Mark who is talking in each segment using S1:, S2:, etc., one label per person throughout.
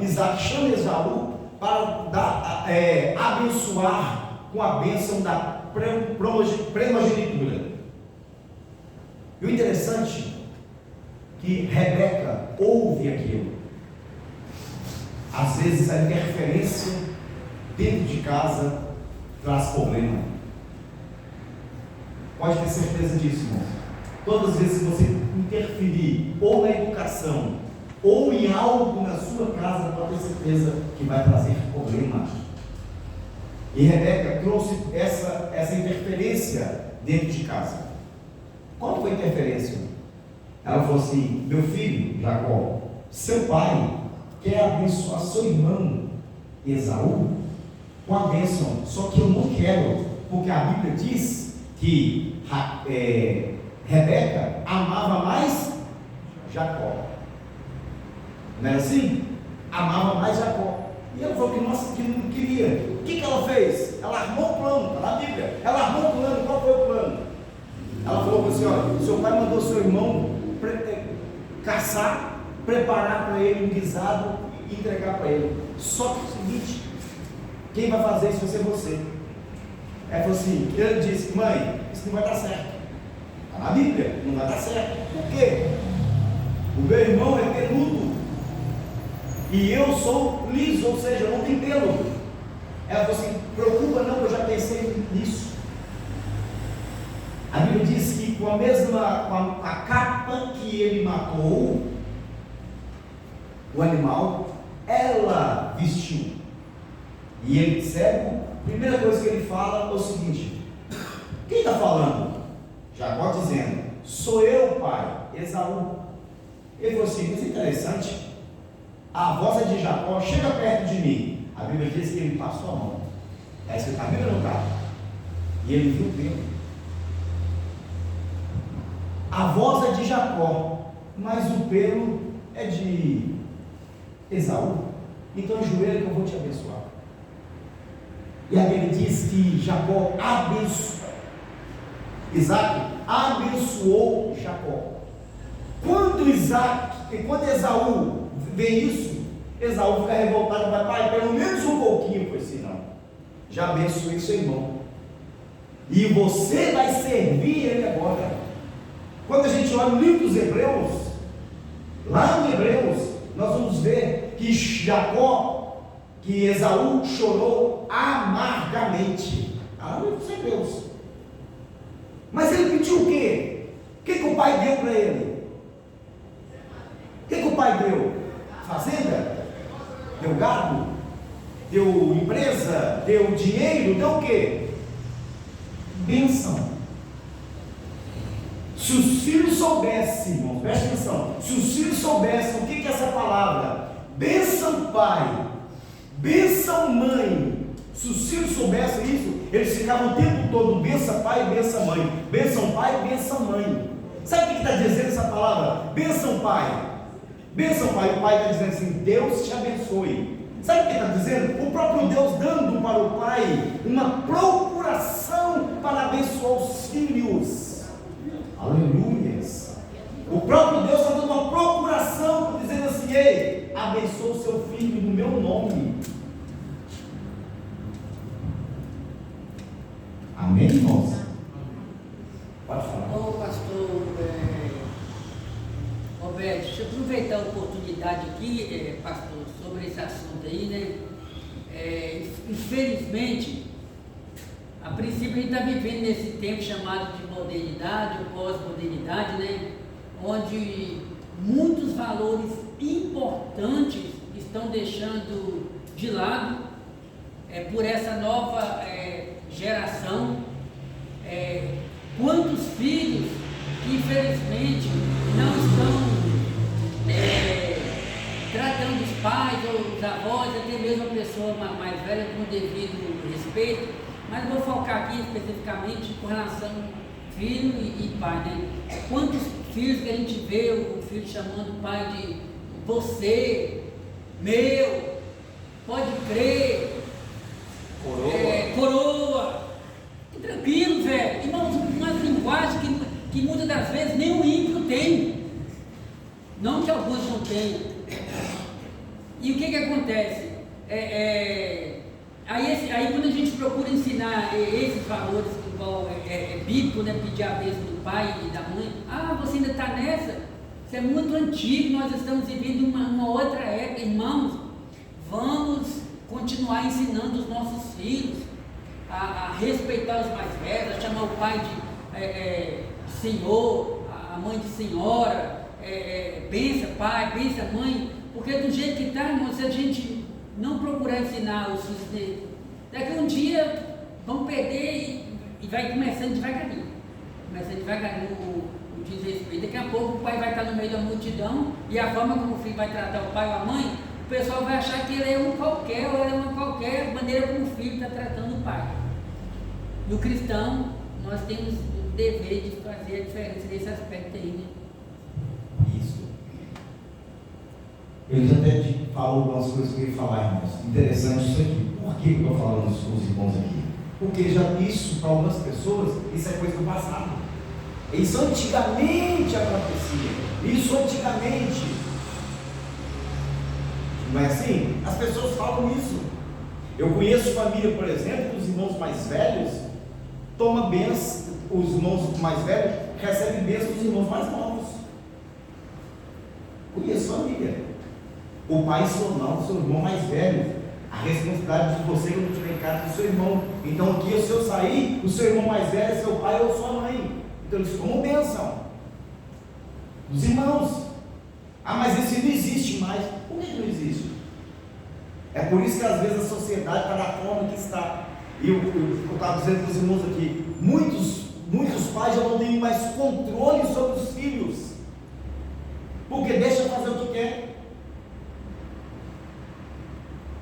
S1: Isaac chama Esaú para abençoar com a bênção da primogenitura. E o interessante é que Rebeca ouve aquilo. Às vezes a interferência dentro de casa traz problema. Pode ter certeza disso, irmão. Todas as vezes que você interferir ou na educação ou em algo na sua casa, pode ter certeza que vai trazer problema. E Rebeca trouxe essa interferência dentro de casa. Qual foi a interferência? Ela falou assim: meu filho Jacó, seu pai quer abençoar seu irmão Esaú com a bênção, só que eu não quero, porque a Bíblia diz que Rebeca amava mais Jacó. Não era assim? Amava mais Jacó. E ela falou que não queria. O que ela fez? Ela armou um plano, está na Bíblia. Ela armou um plano. Qual foi o plano? Ela falou assim: olha, seu pai mandou seu irmão caçar, preparar para ele um guisado e entregar para ele. Só que é o seguinte: quem vai fazer isso vai ser você. Ela falou assim, ele disse: mãe, isso não vai dar certo. Está na Bíblia, não vai dar certo. Por quê? O meu irmão é peludo e eu sou liso, ou seja, eu não tenho pelo. Ela falou assim: preocupa não, eu já pensei nisso. A Bíblia diz que com a capa que ele matou o animal, ela vestiu. E ele cego, a primeira coisa que ele fala é o seguinte: quem está falando? Jacó dizendo: sou eu, pai, Esaú. Ele falou assim: mas interessante, a voz é de Jacó, chega perto de mim. A Bíblia diz que ele passou a mão. Está escrito na Bíblia, não está? E ele viu o pelo. A voz é de Jacó, mas o pelo é de Esaú. Então ajoelha que eu vou te abençoar. E a Bíblia diz que Jacó abençoou, Isaac abençoou Jacó. Quando Esaú vê isso, Esaú fica revoltado e vai: pai, pelo menos um pouquinho. Foi assim: não, já abençoei seu irmão, e você vai servir ele agora. Quando a gente olha no livro dos Hebreus, lá no Hebreus, nós vamos ver que que Esaú chorou amargamente. Ah, no livro dos Hebreus. Mas ele pediu o quê? O que o pai deu para ele? O que o pai deu? Fazenda? Deu gado? Deu empresa? Deu dinheiro? Deu o quê? Bênção. Se os filhos soubessem, irmãos, presta atenção, se os filhos soubessem o que é essa palavra, bênção pai, bênção mãe, se os filhos soubessem isso, eles ficavam o tempo todo: bênção pai, bênção mãe, bênção pai, bênção mãe. Sabe o que está dizendo essa palavra? Bênção pai, o pai está dizendo assim: Deus te abençoe. Sabe o que está dizendo? O próprio Deus dando para o pai uma procuração para abençoar os filhos. Aleluias. O próprio Deus está dando uma procuração, dizendo assim: ei, abençoa o seu filho no meu nome. Amém, irmãos? Pode falar.
S2: Ô pastor Roberto, deixa eu aproveitar a oportunidade aqui, pastor, sobre esse assunto aí, né? Infelizmente, a princípio a gente está vivendo nesse tempo chamado de modernidade ou pós-modernidade, né? Onde muitos valores importantes estão deixando de lado por essa nova geração. Quantos filhos que infelizmente não estão tratando os pais ou os avós, até mesmo a pessoa mais velha, com o devido respeito. Mas vou focar aqui especificamente com relação filho e pai, né? Quantos filhos que a gente vê o filho chamando o pai de você, meu, pode crer, coroa. Tranquilo, velho. Irmãos, uma linguagem que muitas das vezes nem o ímpio tem. Não que alguns não tenham. E que acontece? Aí quando a gente procura ensinar esses valores, igual é bíblico, né? Pedir a bênção do pai e da mãe, você ainda está nessa? Isso é muito antigo, nós estamos vivendo uma outra época, irmãos. Vamos continuar ensinando os nossos filhos a respeitar os mais velhos, a chamar o pai de senhor, a mãe de senhora, bença pai, bença mãe, porque do jeito que está, irmão, se a gente não procurar ensinar os filhos dele, daqui a um dia vão perder e vai começando devagarinho o desrespeito. Daqui a pouco o pai vai estar no meio da multidão e a forma como o filho vai tratar o pai ou a mãe, o pessoal vai achar que ele é um qualquer, ou ele é uma qualquer maneira como o filho está tratando o pai. E o cristão, nós temos o dever de fazer a diferença nesse aspecto aí, né?
S1: Isso. Ele já até falou algumas coisas que eu ia falar, irmãos. Interessante isso aqui. Por que eu estou falando isso com os irmãos aqui? Porque isso, para algumas pessoas, isso é coisa do passado. Isso antigamente acontecia. Isso antigamente. Não é assim? As pessoas falam isso. Eu conheço família, por exemplo, os irmãos mais velhos tomam bênção, os irmãos mais velhos recebem bênção dos irmãos mais novos. Conheço família. O pai ensinou o seu irmão mais velho a responsabilidade de você quando estiver em casa do seu irmão. Então aqui, se eu sair, o seu irmão mais velho é seu pai ou sua mãe. Então eles tomam bênção dos irmãos. Mas isso não existe mais. Por que não existe? É por isso que às vezes a sociedade está na forma que está. E eu estava dizendo para os irmãos aqui, muitos pais já não têm mais controle sobre os filhos, porque deixa fazer o que quer.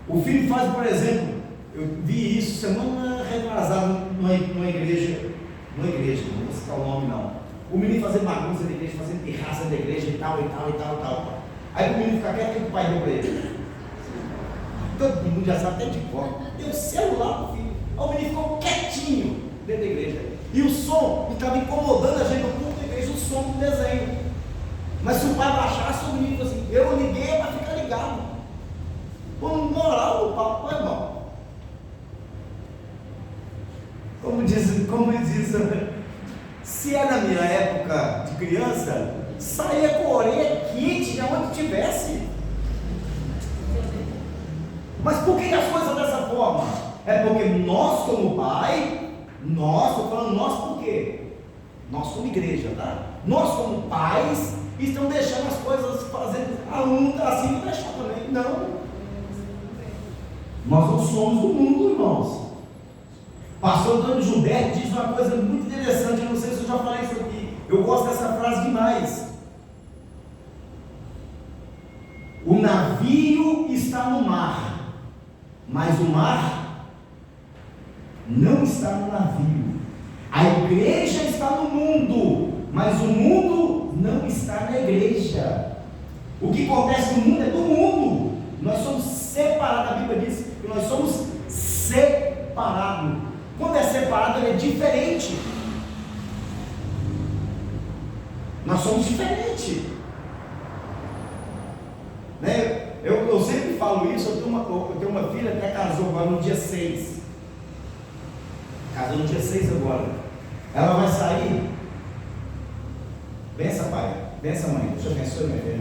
S1: O filho faz, por exemplo, eu vi isso semana retrasada numa igreja, não vou citar o nome não. O menino fazendo bagunça da igreja, fazendo pirraça da igreja e tal. Aí o menino fica quieto, o que o pai deu para ele? Todo mundo já sabe até de cor. Deu celular pro filho. Aí o menino ficou quietinho dentro da igreja. E o som estava incomodando a gente no ponto da igreja, o som do desenho. Mas se o pai baixasse, o menino falou assim, eu liguei para ficar ligado. Com moral no papo, irmão. Como diz, se é na minha época de criança, saía com a orelha quente de onde tivesse. Mas por que as coisas dessa forma? É porque nós como pai, estou falando nós por quê? Nós como igreja, tá? Nós como pais, estamos deixando as coisas fazendo, um assim, não deixar também, não. Nós não somos do mundo, irmãos. Pastor Antônio Gilberto diz uma coisa muito interessante, eu não sei se eu já falei isso aqui, eu gosto dessa frase demais. O navio está no mar, mas o mar não está no navio. A igreja está no mundo, mas o mundo não está na igreja. O que acontece no mundo é do mundo. Nós somos separados, a Bíblia diz que nós somos separados. Quando é separado, ele é diferente. Nós somos diferentes. Né? Eu sempre falo isso. Eu tenho uma filha que até casou agora no dia 6. Casou no dia 6 agora. Ela vai sair. Bença, pai. Bença, mãe. Deus te abençoe, minha filha.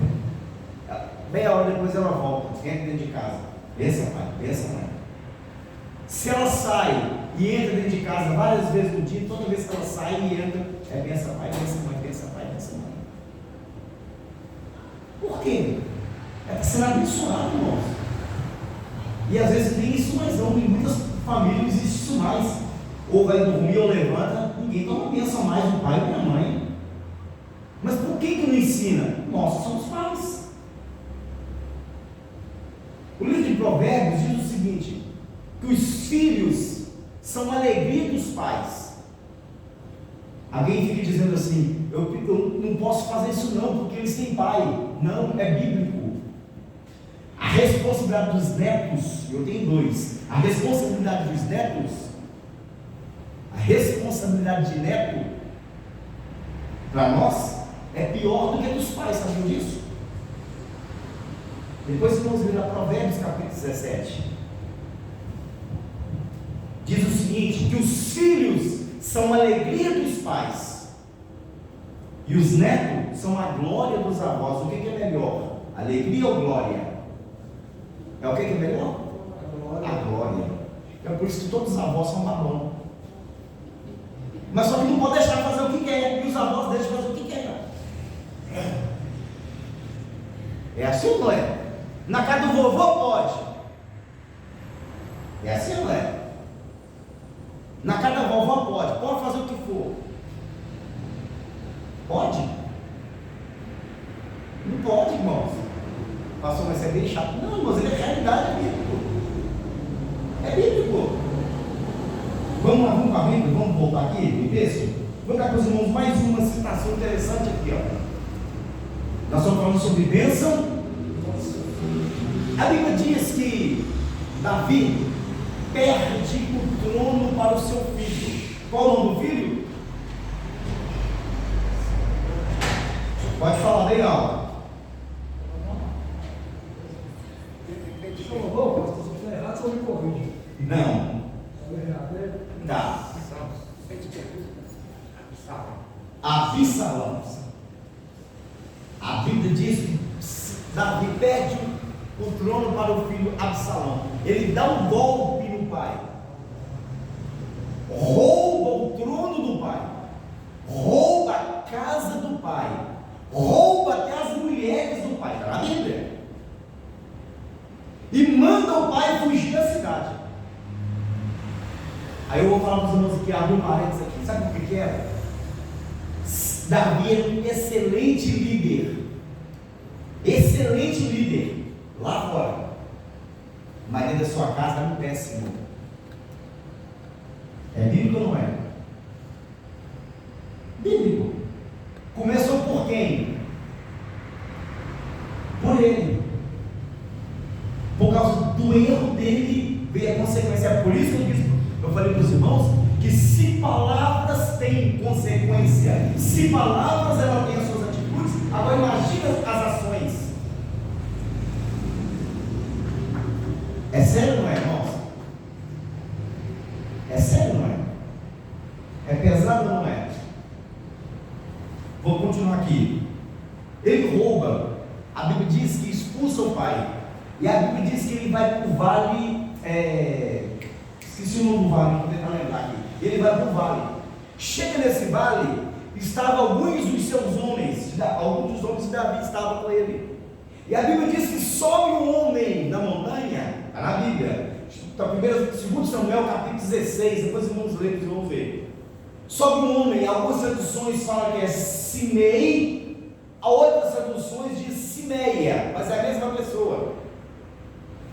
S1: Meia hora depois ela volta. Entra dentro de casa. Bença, pai. Bença, mãe. Se ela sai e entra dentro de casa várias vezes no dia, toda vez que ela sai e entra, é bença, pai. Bença, mãe. Bença, pai. Bença, mãe. Por quê? É para ser abençoado, irmãos. E às vezes tem isso mais não. Em muitas famílias existe isso mais. Ou vai dormir ou levanta, ninguém toma bênção mais do pai e da mãe. Mas por que não ensina? Nós somos pais. O livro de Provérbios diz o seguinte, que os filhos são a alegria dos pais. Alguém fica dizendo assim, eu não posso fazer isso não, porque eles têm pai. Não, é bíblico. A responsabilidade dos netos, eu tenho 2, a responsabilidade dos netos, a responsabilidade de neto, para nós, é pior do que a dos pais, sabiam disso? Depois vamos ler a Provérbios capítulo 17. Diz o seguinte, que os filhos são a alegria dos pais, e os netos são a glória dos avós. O que é melhor? Alegria ou glória? É o que é melhor? A glória. É por isso que todos os avós são babão. Mas só que não pode deixar fazer o que quer, e os avós deixam fazer o que quer. É assim ou não é? Na casa do vovô pode. É assim ou não é? Na casa da vovó pode fazer o que for. Pode? Não pode, irmãos. Pastor, mas é bem chato. Não, irmãos, é realidade, é bíblico. É bíblico. Vamos lá, vamos para a Bíblia, vamos voltar aqui no texto. Vou dar para os irmãos mais uma citação interessante aqui, ó. Nós estamos falando sobre bênção. A Bíblia diz que Davi perde o trono para o seu filho. Qual o nome do filho? Pode falar bem alto. Não. Tá. Absalão. A Bíblia diz que Davi perde o trono para o filho Absalão. Ele dá um golpe no pai, rouba o trono do pai, rouba a casa do pai, rouba até as mulheres do pai, está na Bíblia, e manda o pai fugir da cidade. Aí eu vou falar para os irmãos aqui, abre um parênteses aqui, sabe o que é? Davi era um excelente líder lá fora, mas dentro da sua casa era um péssimo. É bíblico ou não é? Bíblico. Começou por quem? Por ele. Por causa do erro dele veio a consequência. É por isso que eu falei para os irmãos que se palavras têm consequência, se palavras ela tem as suas atitudes, agora imagina as ações. É sério, não é, irmãos? É sério, não é? É pesado ou não é? Vou continuar aqui. Ele rouba. A Bíblia diz que expulsa o pai. E a Bíblia diz que ele vai para o vale. Esqueci o nome do vale, vou tentar lembrar aqui. Ele vai para o vale. Chega nesse vale, estavam alguns dos seus homens, alguns dos homens de Davi estavam com ele. E a Bíblia diz que sobe um homem da montanha, está na Bíblia, 2 Samuel capítulo 16, depois irmãos lerem, vocês vão ver. Sobe um homem, algumas traduções falam que é Simei, outras traduções diz Simeia, mas é a mesma pessoa.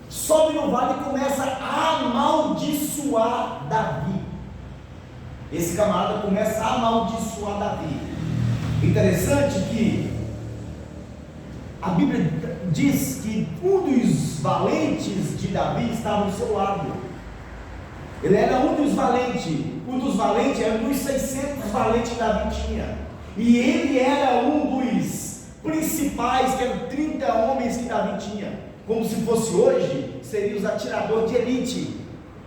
S1: Sobe no vale e começa a amaldiçoar Davi. Esse camarada começa a amaldiçoar Davi. Interessante que a Bíblia diz que um dos valentes de Davi estava ao seu lado. Ele era um dos valentes. Um dos valentes era um dos 600 valentes que Davi tinha. E ele era um dos principais, que eram 30 homens que Davi tinha. Como se fosse hoje, seria os atiradores de elite.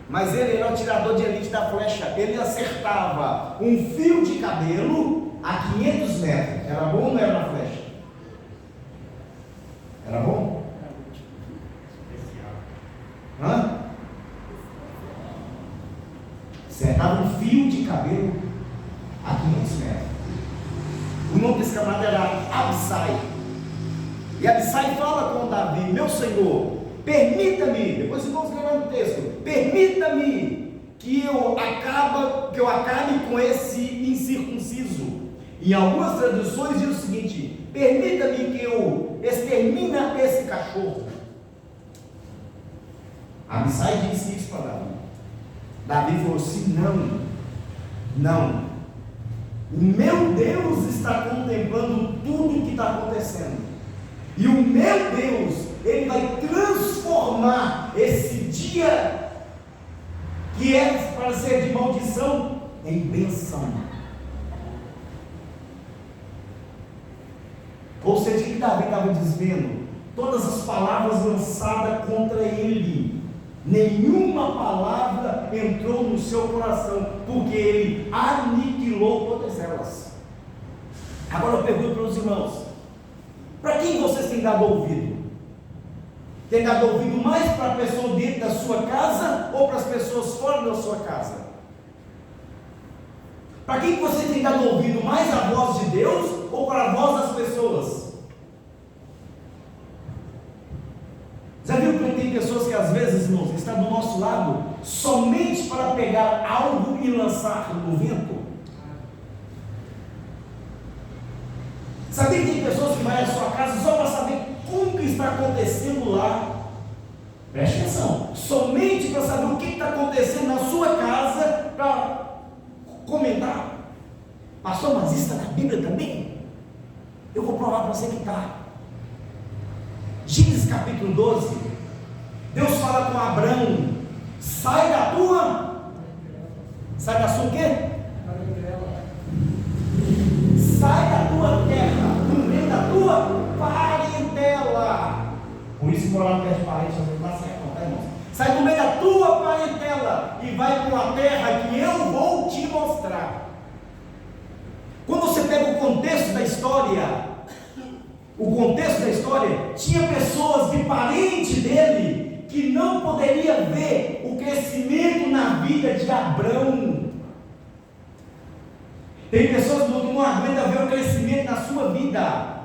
S1: Mas ele era o atirador de elite da flecha. Ele acertava um fio de cabelo a 500 metros. Era bom ou não era na flecha? Era bom? Hã? Acertava um fio de cabelo a 500 metros. O nome desse camarada era Absai. E Absai fala com Davi: meu senhor, permita-me, depois vamos ler no texto, permita-me que eu acabe com esse incircunciso. Em algumas traduções diz o seguinte: permita-me que eu extermine esse cachorro. Absai disse isso para Davi. Davi falou assim: não, o meu Deus está contemplando tudo o que está acontecendo, e o meu Deus, Ele vai transformar esse dia que é para ser de maldição em bênção. Ou seja, o que Davi estava dizendo? Todas as palavras lançadas contra ele. Nenhuma palavra entrou no seu coração, porque ele aniquilou todas elas. Agora eu pergunto para os irmãos: para quem vocês têm dado ouvido? Tem dado ouvido mais para a pessoa dentro da sua casa ou para as pessoas fora da sua casa? Para quem você tem dado ouvido mais a voz de Deus ou para a voz das pessoas? Já viu que tem pessoas que às vezes, irmãos, estão do nosso lado somente para pegar algo e lançar no vento? Sabia que tem pessoas que vão à sua casa só para saber como que está acontecendo lá? Preste atenção, somente para saber o que está acontecendo na sua casa, para comentar. Pastor, mas isso está na Bíblia também? Eu vou provar para você que está. Gênesis capítulo 12, Deus fala com Abraão: sai da sua o quê? Sai da tua terra, do meio da tua parentela. Por isso morar perto de parente não está certo, não, tá, irmão? Sai do meio da tua parentela e vai para uma terra que eu vou te mostrar. Quando você pega o contexto da história, tinha pessoas de parente dele que não poderia ver o crescimento na vida de Abrão. Tem pessoas que não aguentam ver o crescimento na sua vida.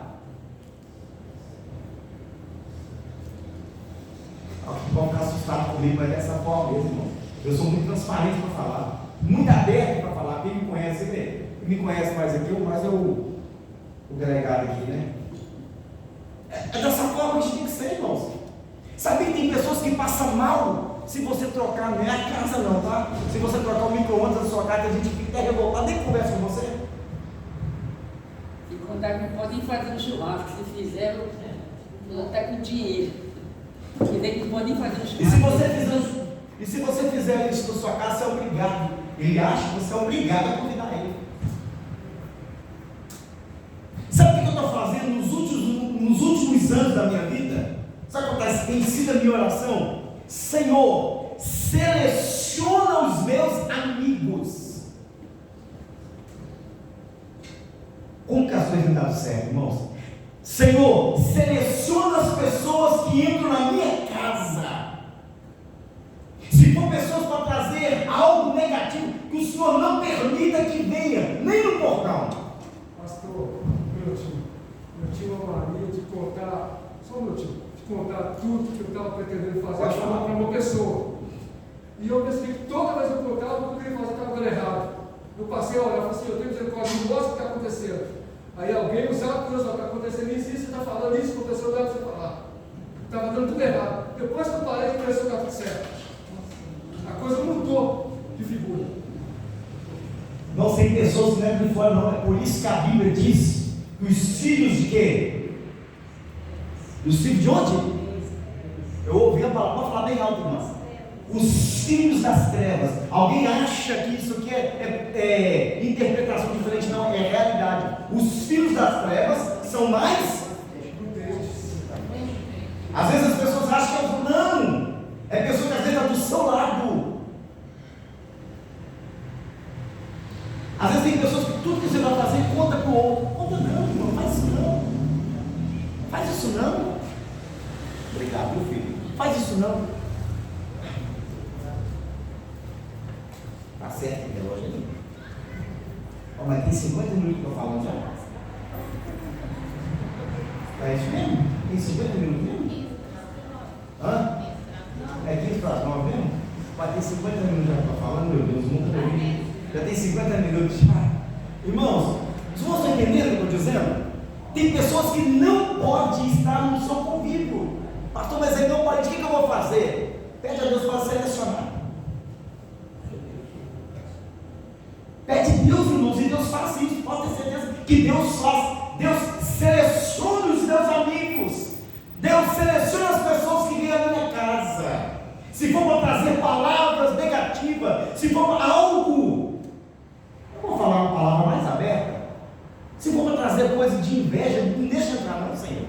S1: Vão ficar assustados comigo, mas dessa forma mesmo, irmão. Eu sou muito transparente para falar, muito aberto para falar. Quem me conhece, me conhece mais aqui, mais é o delegado aqui, né? É dessa forma que a gente tem que ser, irmãos. Sabia que tem pessoas que passam mal se você trocar, não é a casa não, tá? Se você trocar o micro-ondas da sua casa, a gente fica até revoltado, nem conversa com você.
S2: Se contar que não podem fazer um churrasco, se fizer, ela está com dinheiro. Que nem que podem fazer um churrasco.
S1: E se você fizer isso na sua casa, você é obrigado. Ele acha que você é obrigado a convidar ele. Sabe o que eu estou fazendo nos últimos anos da minha vida? Sabe o que tem sido a minha oração? Senhor, seleciona os meus amigos. Como que as coisas não dão certo, irmãos? Senhor, seleciona as pessoas que entram na minha casa. Se for pessoas para trazer algo negativo, que o Senhor não permita que venha, nem no portão.
S3: Pastor, eu tinha uma mania de contar, só um minutinho, de contar tudo que eu estava pretendendo fazer para uma pessoa. E eu pensei que toda vez que eu contava, tudo que eu ia fazer estava dando errado. Eu passei a olhar e falei assim: eu tenho misericórdia, não gosto do que está acontecendo. Aí alguém usava Deus, está acontecendo isso, você está falando isso, aconteceu, não dá para você falar. Estava dando tudo errado. Depois que eu parei, começou a dar tudo certo. A coisa mudou de figura.
S1: Não tem pessoas que não é de fora, não. É por isso que a Bíblia diz que os filhos de quê? Os filhos de onde? Eu ouvi a palavra, pode falar bem alto, irmãos. Os filhos das trevas. Alguém acha que isso aqui é interpretação diferente? Não, é realidade. Os filhos das trevas são mais. Às vezes as pessoas acham que não. É pessoa que às vezes está do seu lado. Às vezes tem pessoas que tudo que você vai fazer conta para o outro. Conta não, irmão, faz isso não. Faz isso não. Obrigado, meu filho. Faz isso não. Tá certo, o relógio ali. Oh, mas tem 50 minutos que eu estou falando já. É isso mesmo? Tem 50 minutos mesmo? Hã? É 15 para as 9 mesmo? Mas tem 50 minutos já que eu estou falando, meu Deus, nunca ouvi. Já tem 50 minutos já. Irmãos, vocês estão entendendo o que eu estou dizendo? Tem pessoas que não podem estar no seu convívio. Pastor, mas aí não pode, o que eu vou fazer? Pede a Deus para selecionar. Pede a Deus, irmãos, e Deus faz isso, pode ter certeza que Deus faz. Deus seleciona os meus amigos. Deus seleciona as pessoas que vêm à minha casa. Se for para trazer palavras negativas, se for para algo, eu vou falar uma palavra mais aberta. Se for para trazer coisa de inveja, não deixa entrar não, Senhor.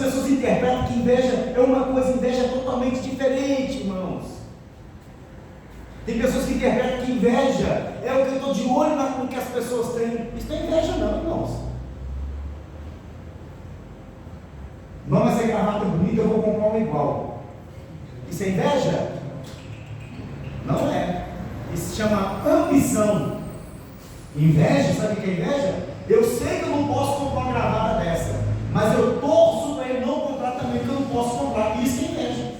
S1: pessoas interpretam que inveja é uma coisa, inveja é totalmente diferente, irmãos. Tem pessoas que interpretam que inveja é o que eu estou de olho no que as pessoas têm. Isso não é inveja não, irmãos. Não, essa gravata bonita, eu vou comprar uma igual. Isso é inveja? Não é. Isso se chama ambição. Inveja, sabe o que é inveja? Eu sei que eu não posso comprar uma gravata dessa, mas eu torço para ele não comprar também, porque eu não posso comprar. Isso é inveja.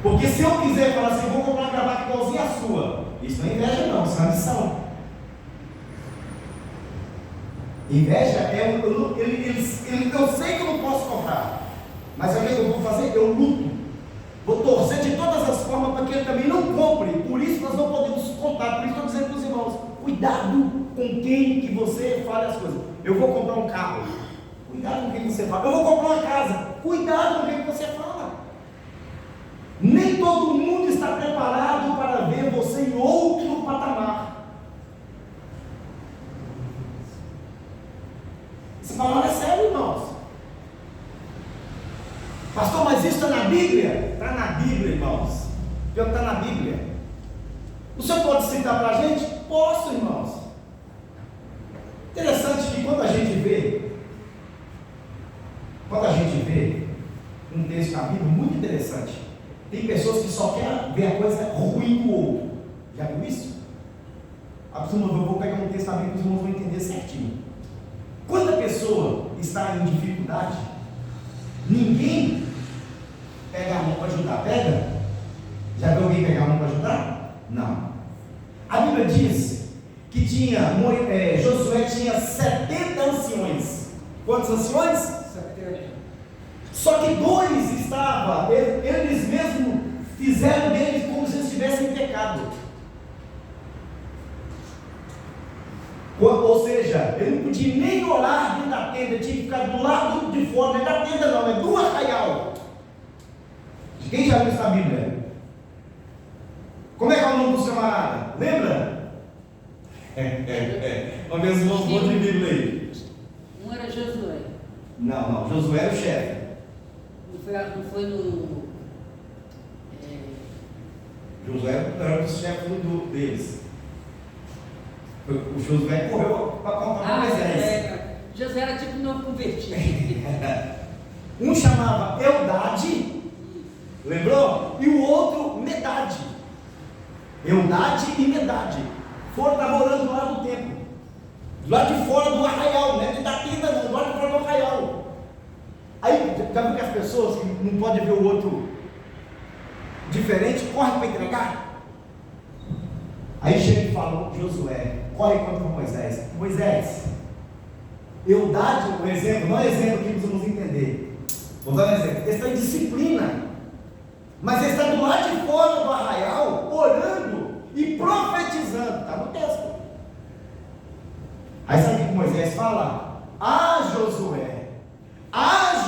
S1: Porque se eu quiser falar assim, vou comprar uma gravata igualzinha à sua, isso não é inveja não, isso é ambição. Inveja é eu sei que eu não posso comprar, mas o que eu vou fazer? Eu luto. Vou torcer de todas as formas para que ele também não compre. Por isso nós não podemos contar. Por isso estou dizendo para os irmãos, cuidado com quem que você fala as coisas. Eu vou comprar um carro, cuidado com quem você fala. Eu vou comprar uma casa, cuidado com quem você fala. Nem todo mundo está preparado para ver você em outro patamar. Essa palavra é séria, irmãos. Pastor, mas isso está na Bíblia? Está na Bíblia, irmãos. Pior que está na Bíblia. O senhor pode citar para a gente? Posso, irmãos. Interessante que quando a gente vê um texto na Bíblia, muito interessante. Tem pessoas que só querem ver a coisa ruim do outro. Já viu isso? Eu vou pegar um texto na Bíblia que os irmãos vão entender certinho. Quando a pessoa está em dificuldade, ninguém pega a mão para ajudar. Pega? Já viu alguém pegar a mão para ajudar? Não. A Bíblia diz que Josué tinha 70 anciões. Quantos anciões?
S3: 70.
S1: Só que 2 estavam, eles mesmos fizeram deles como se eles estivessem em pecado. Ou seja, ele não podia nem orar dentro da tenda, tinha que ficar do lado de fora, não é da tenda não, é do arraial. Quem já viu essa Bíblia? Como é que é o nome do camarada? Lembra? Vamos ver se vamos de Bíblia aí.
S2: Um era Josué.
S1: Não, Josué era o chefe.
S2: Não foi no...
S1: Josué era o chefe deles. O Josué correu para contar para Moisés.
S2: Josué era tipo novo convertido.
S1: Um chamava Eldade, lembrou? E o outro Medade. Eldade e Medade foram estar morando do lado do templo, do lado de fora do arraial, não é da tenda não, do lado de fora do arraial. Aí, já viu que as pessoas que não podem ver o outro diferente, correm para entregar? Aí chega e fala, Josué, corre contra Moisés. Moisés, Eldade, um exemplo, não é exemplo que precisamos entender. Vou dar um exemplo. Ele está em disciplina, mas ele está do lado de fora do arraial, orando e profetizando. Está no texto. Aí sabe o que Moisés fala?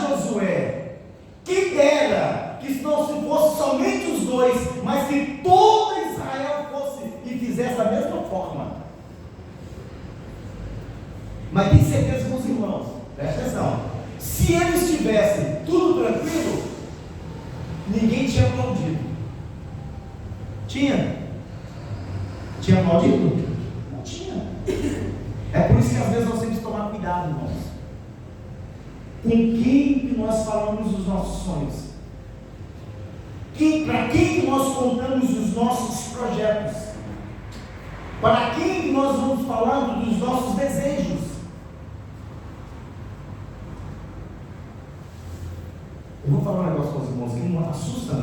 S1: Josué, que dera que não se fosse somente os 2, mas que todo Israel fosse e fizesse da mesma forma. Mas tem certeza com os irmãos, presta atenção, se eles tivessem tudo tranquilo, ninguém tinha aplaudido. Tinha aplaudido? Não tinha. É por isso que às vezes nós temos que tomar cuidado, irmãos, com quem que nós falamos os nossos sonhos, para quem que nós contamos os nossos projetos, para quem que nós vamos falando dos nossos desejos. Eu vou falar um negócio para os irmãos que não assusta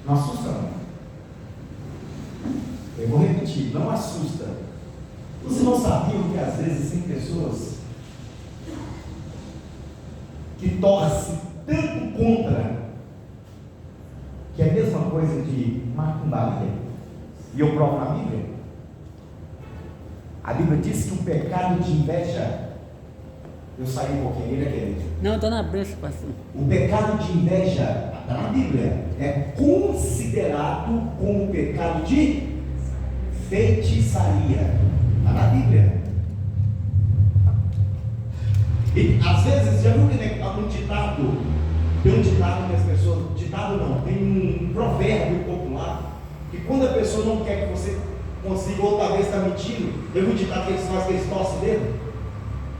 S1: não assusta não. Eu vou repetir, não assusta. Os irmãos sabiam que às vezes tem pessoas que torcem tanto contra, que é a mesma coisa de macumbaria, e eu provo na Bíblia. A Bíblia diz que o pecado de inveja, eu saí um pouquinho, ele é querido.
S2: Não, está na brecha, pastor.
S1: O pecado de inveja, está na Bíblia, é considerado como pecado de feitiçaria. Está na Bíblia. E às vezes, já viu que tem um ditado que as pessoas, ditado não, tem um provérbio popular, que quando a pessoa não quer que você consiga, ou talvez está mentindo, tem um ditado que eles fazem, que eles torcem o dedo.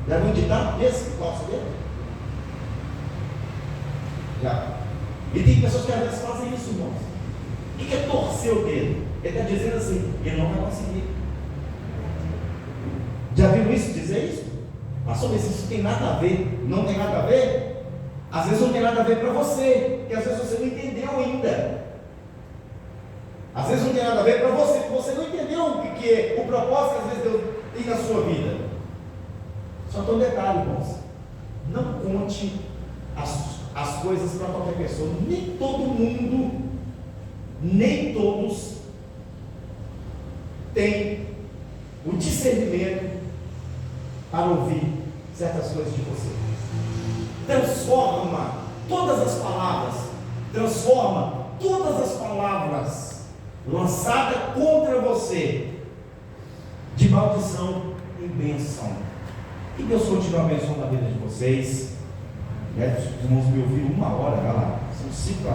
S1: Já viu um ditado desse que torce o dedo? Já. E tem pessoas que às vezes fazem isso, irmãos. O que é torcer o dedo? Ele está dizendo assim, ele não vai conseguir. Já viu isso, dizer isso? Pastor, mas isso tem nada a ver? Não tem nada a ver? Às vezes não tem nada a ver para você, porque às vezes você não entendeu ainda. Às vezes não tem nada a ver para você, porque você não entendeu o que é o propósito que às vezes Deus tem na sua vida. Só tem um detalhe, irmãos. Não conte as coisas para qualquer pessoa. Nem todo mundo, nem todos têm o discernimento para ouvir certas coisas de você. Transforma todas as palavras lançadas contra você de maldição em bênção. Que Deus continue abençoando a vida de vocês. Os irmãos me ouviram 1 hora, vai lá, são 5 para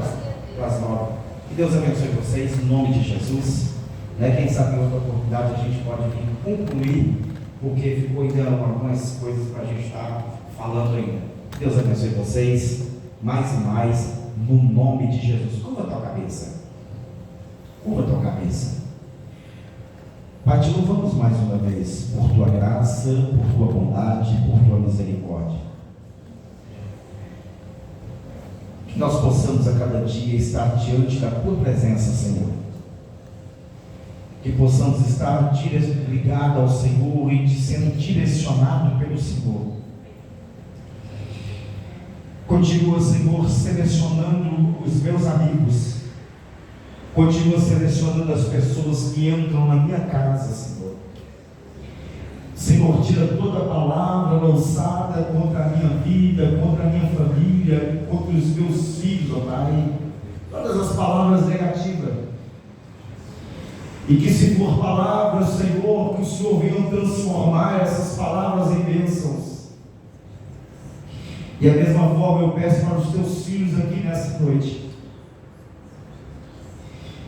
S1: as 9. Que Deus abençoe vocês, em nome de Jesus. Quem sabe em outra oportunidade a gente pode vir concluir, porque ficou ainda algumas coisas para a gente estar falando ainda. Que Deus abençoe vocês, mais e mais, no nome de Jesus. Curva a tua cabeça. Curva a tua cabeça. Pai, te louvamos mais uma vez por tua graça, por tua bondade, por tua misericórdia. Que nós possamos a cada dia estar diante da tua presença, Senhor. Que possamos estar ligados ao Senhor e sendo direcionados pelo Senhor. Continua, Senhor, selecionando os meus amigos. Continua selecionando as pessoas que entram na minha casa, Senhor. Senhor, tira toda a palavra lançada contra a minha vida, contra a minha família, contra os meus filhos, ó Pai. Todas as palavras negativas. E que se for palavras, Senhor, que o Senhor venha transformar essas palavras em bênçãos. E da mesma forma eu peço para os teus filhos aqui nessa noite,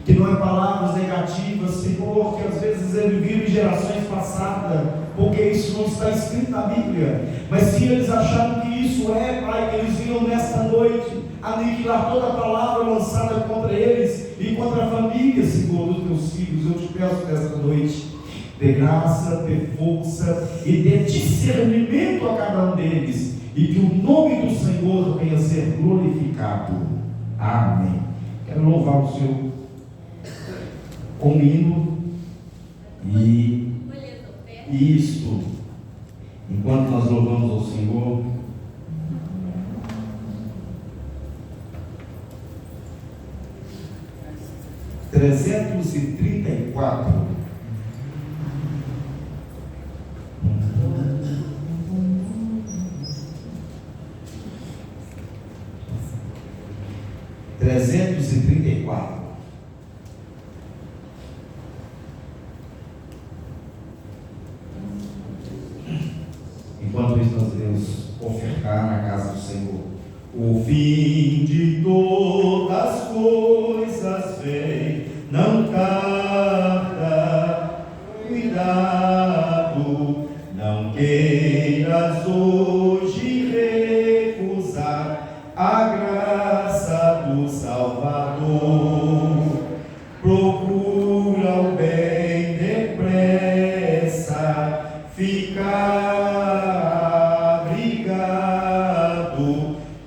S1: que não é palavras negativas, Senhor, que às vezes ele viu em gerações passadas, porque isso não está escrito na Bíblia, mas se eles acharam que isso é, Pai, que eles vinham nesta noite aniquilar toda a palavra lançada contra eles e contra a família, Senhor, dos teus filhos. Eu te peço nesta noite, dê graça, dê força e dê discernimento a cada um deles, e que o nome do Senhor venha a ser glorificado. Amém. Quero louvar o Senhor com um hino e isto, enquanto nós louvamos ao Senhor, (334) Enquanto isso, nós iremos ofertar na casa do Senhor. O fim de todas as coisas vem, não tarda, cuidado, não queiras hoje recusar a graça do Salvador. Procura o bem depressa, fica abrigado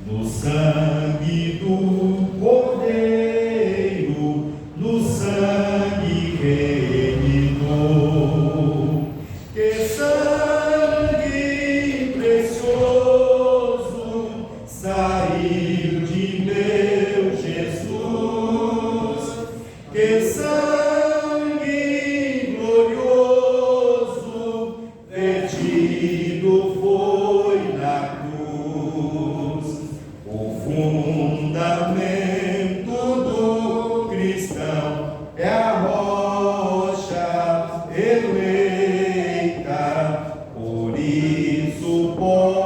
S1: no sangue do Cordeiro, no sangue remidor. Que sangue precioso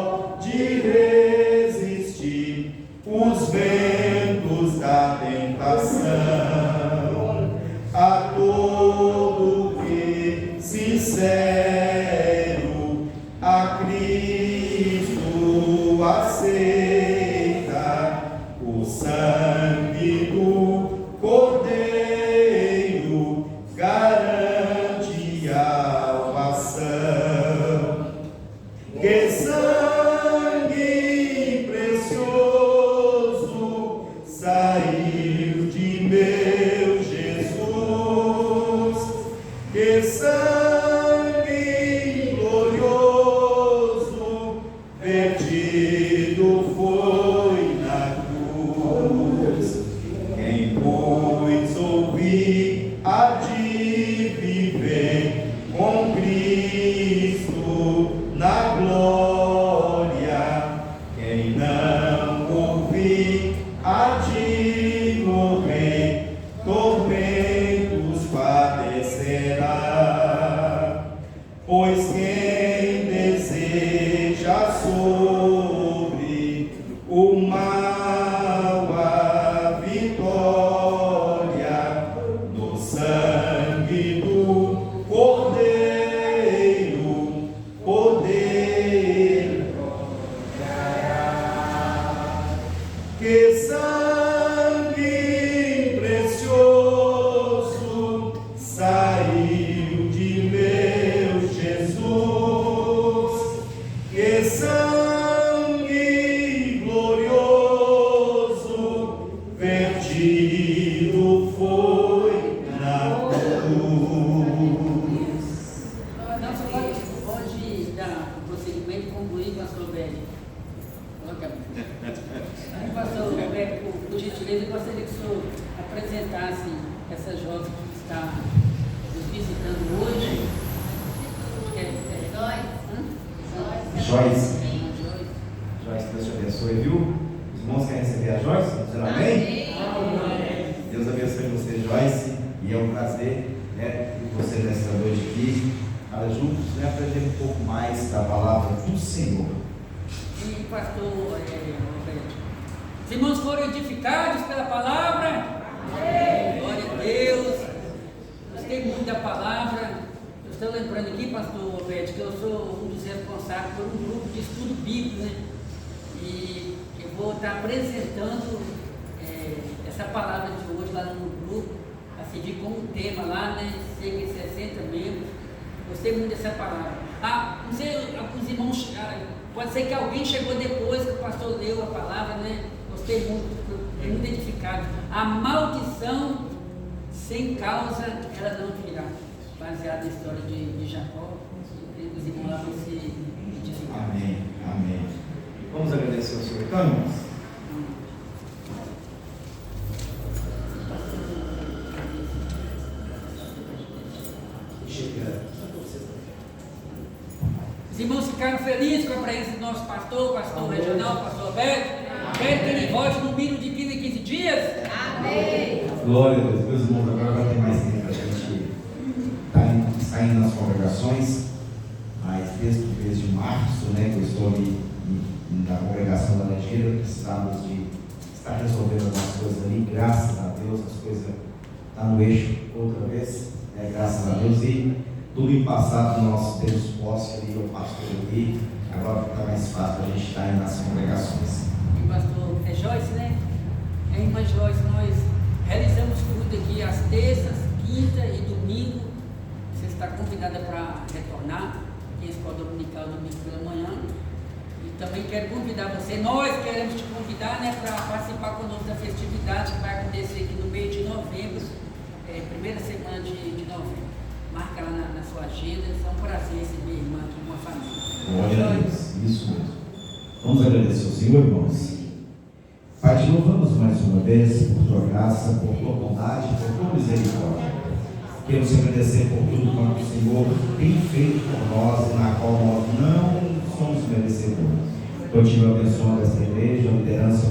S4: pode resistir os ventos da tentação. A todo que sincero a Cristo aceita, o sangue do Cordeiro garante a salvação. Que sangue precioso saiu de meu Jesus, que sangue glorioso vertido foi na cruz. Quem pois ouvir há de viver com Cristo na glória. Quem não ouvir há de morrer, tormentos padecerá. Pois quem deseja sobre o mal a vitória, no sangue do Cordeiro poder. Que sangue precioso saiu de meu Jesus, que sangue glorioso vertido foi na cruz.
S2: Não, você pode dar o procedimento e concluir, pastor Roberto. Coloca a mão. Pastor Roberto, por gentileza, eu gostaria que o senhor apresentasse essa jovem que está nos visitando hoje.
S1: Joyce.
S2: Joyce.
S1: Joyce, Deus te abençoe, viu? Os irmãos querem receber a Joyce? Dizendo amém? Deus abençoe você, Joyce. E é um prazer, né, ter você nessa noite aqui, para juntos, né, aprender um pouco mais da palavra do Senhor.
S2: E pastor Roberto, os irmãos foram edificados pela palavra? Glória a Deus. Gostei muito da palavra. Eu estou lembrando aqui, pastor Roberto, que eu sou um dos responsáveis por um grupo de estudo bíblico, né? E eu vou estar apresentando essa palavra de hoje lá no grupo, a seguir com um tema lá, né? Cerca de 60 membros. Gostei muito dessa palavra. Não sei, alguns irmãos, pode ser que alguém chegou depois que o pastor leu a palavra, né? Gostei muito, fiquei muito edificado. A maldição sem causa ela não virá. Baseado na história de Jacó, os irmãos lá vão se edificar.
S1: Amém, amém. Vamos agradecer ao Senhor, então, irmãos?
S2: Os irmãos ficaram felizes com a presença do nosso pastor regional, pastor Roberto. Quero que ele volte no mínimo de 15 em 15 dias.
S5: Amém.
S1: Glória a Deus, meus irmãos, agora vai ter mais tempo para a gente estar indo nas congregações, mas desde o mês de março, né, que eu estou ali na congregação da Laranjeira, precisamos de estar resolvendo algumas coisas ali, graças a Deus, as coisas estão no eixo outra vez, né, graças a Deus. E domingo passado nós temos posse ali, eu pastor ali, agora está mais fácil para a gente estar indo nas congregações.
S2: E pastor Joyce, né? A irmã Joyce, nós realizamos culto aqui às terças, quinta e domingo. Você está convidada para retornar, aqui em escola dominical, domingo pela manhã. E também quero convidar você, nós queremos te convidar, né, para participar conosco da festividade que vai acontecer aqui no mês de novembro, primeira semana de novembro. Marca lá na sua agenda, é um prazer receber irmã aqui com a família.
S1: Glória a Deus, isso mesmo. Vamos agradecer ao Senhor, irmãos. Pai, te louvamos mais uma vez por tua graça, por tua bondade, por tua misericórdia. Queremos agradecer por tudo quanto o Senhor tem feito por nós, na qual nós não somos merecedores. Continua abençoando esta igreja, a liderança.